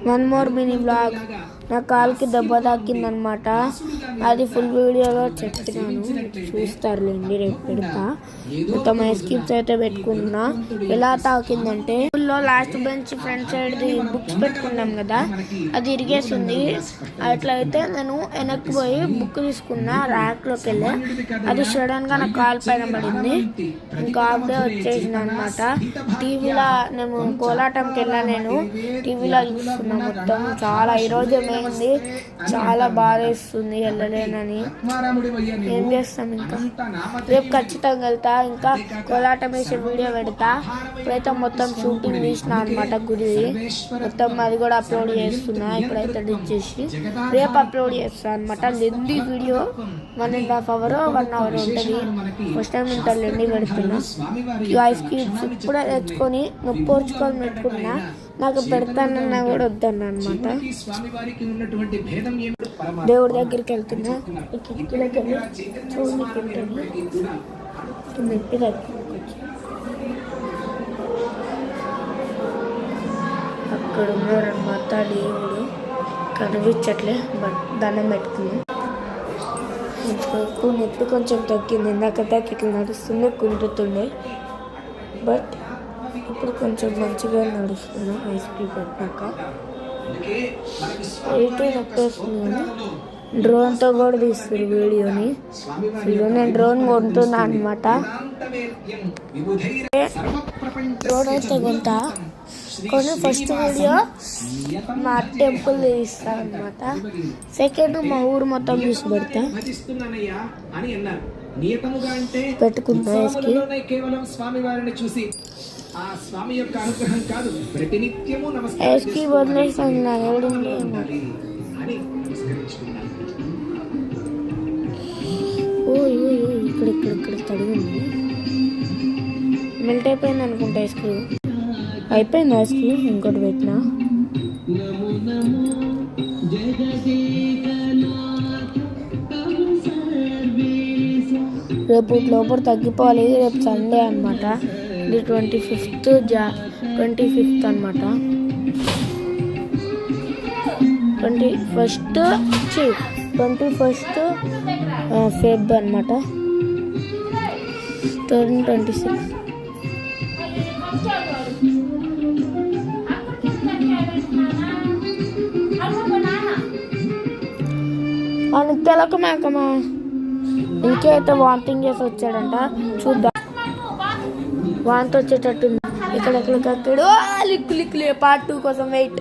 One more mini blog. నా కాలుకి దెబ్బ తాకిందనమాట. అది ఫుల్ వీడియోలో చెప్తున్నాను, చూస్తారులేండి, రేపు పెడతా. మొత్తం ఐస్ క్యూబ్స్ అయితే పెట్టుకున్నా. ఎలా తాకిందంటే స్కూల్లో లాస్ట్ బెంచ్ ఫ్రంట్ సైడ్ది బుక్స్ పెట్టుకున్నాం కదా, అది ఇరిగేసింది. అట్లయితే నేను వెనక్కి పోయి బుక్ తీసుకున్నా, ర్యాక్లోకి వెళ్ళి అది సడన్గా నా కాలు పైన పడింది. ఇంకా అప్పుడే వచ్చేసింది అనమాట. టీవీలో నేను కోలాటంకి వెళ్ళా, నేను టీవీలో చూస్తున్నా. మొత్తం చాలా ఈరోజు ఏమైంది, చాలా బాధ వేస్తుంది వెళ్ళలేనని. ఏం చేస్తాం, ఇంకా రేపు ఖచ్చితంగా వెళ్తా. ఇంకా కోలాటం వేసే వీడియో పెడతా. ఇప్పుడైతే మొత్తం షూటింగ్ తీసిన అనమాట గుడి మొత్తం, అది కూడా అప్లోడ్ చేస్తున్నా. ఇప్పుడైతే ఎడిట్ చేసి రేపు అప్లోడ్ చేస్తాను అనమాట. లెంది వీడియో 1.5 hours 1 hour ఉంటుంది. ఫస్ట్ టైం ఇంత లెండి పెడుతున్నా. ఐస్ క్యూబ్స్ ఇప్పుడే తెచ్చుకొని నొప్పోర్చుకొని పెట్టుకున్నా. నాకు పెడతానన్నా కూడా వద్దన్నా అనమాట. దేవుడి దగ్గరికి వెళ్తున్నా. కిటికీలోకి వెళ్ళి చూడుకుంటుంది నొప్పి అక్కడ ఉన్నారనమాట. దేవుడు కనిపించట్లే, బట్ దండం పెట్టుకున్నాం. ఎక్కువ నొప్పి కొంచెం తగ్గింది. ఇందాక ఇట్లా నడుస్తుండే, కుంటుతుండే, బట్ ఇప్పుడు కొంచెం మంచిగా నడుస్తున్నా. ఐస్ క్రీమ్ పెట్టినాక అయితే నొప్పి వస్తుంది. కానీ డ్రోన్తో కూడా తీస్తుంది వీడియోని. నేను డ్రోన్ కొంటున్నా అనమాట. డ్రోన్ అయితే కొంటా. కొన్ని ఫస్ట్ వీడియో మా టెంపుల్ తీస్తాను అనమాట. సెకండ్ మా ఊరు మొత్తం తీసి పెడతా. పెట్టుకుంటా ఐస్ క్రీమ్ వదిలేస్తాను. నా ఏడుంది ఇక్కడ తడిగింది. మెల్ట్ అయిపోయింది అనుకుంటా ఐస్ క్రీమ్. అయిపోయింది ఐస్ క్రీమ్. ఇంకోటి పెట్టినా. రేపు లోపల తగ్గిపోవాలి. రేపు సండే అనమాట. ఇది 25th అనమాట. 21st Feb అనమాట. 2026. మనకి తెలక మేకమా ఇంకైతే వామిటింగ్ చేసి వచ్చాడంట. చూద్దాం, వాంతి వచ్చేటట్టుంది. ఇక్కడెక్కడికక్కడు లిక్కు లిక్కులే పార్ట్ 2 కోసం వెయిట్.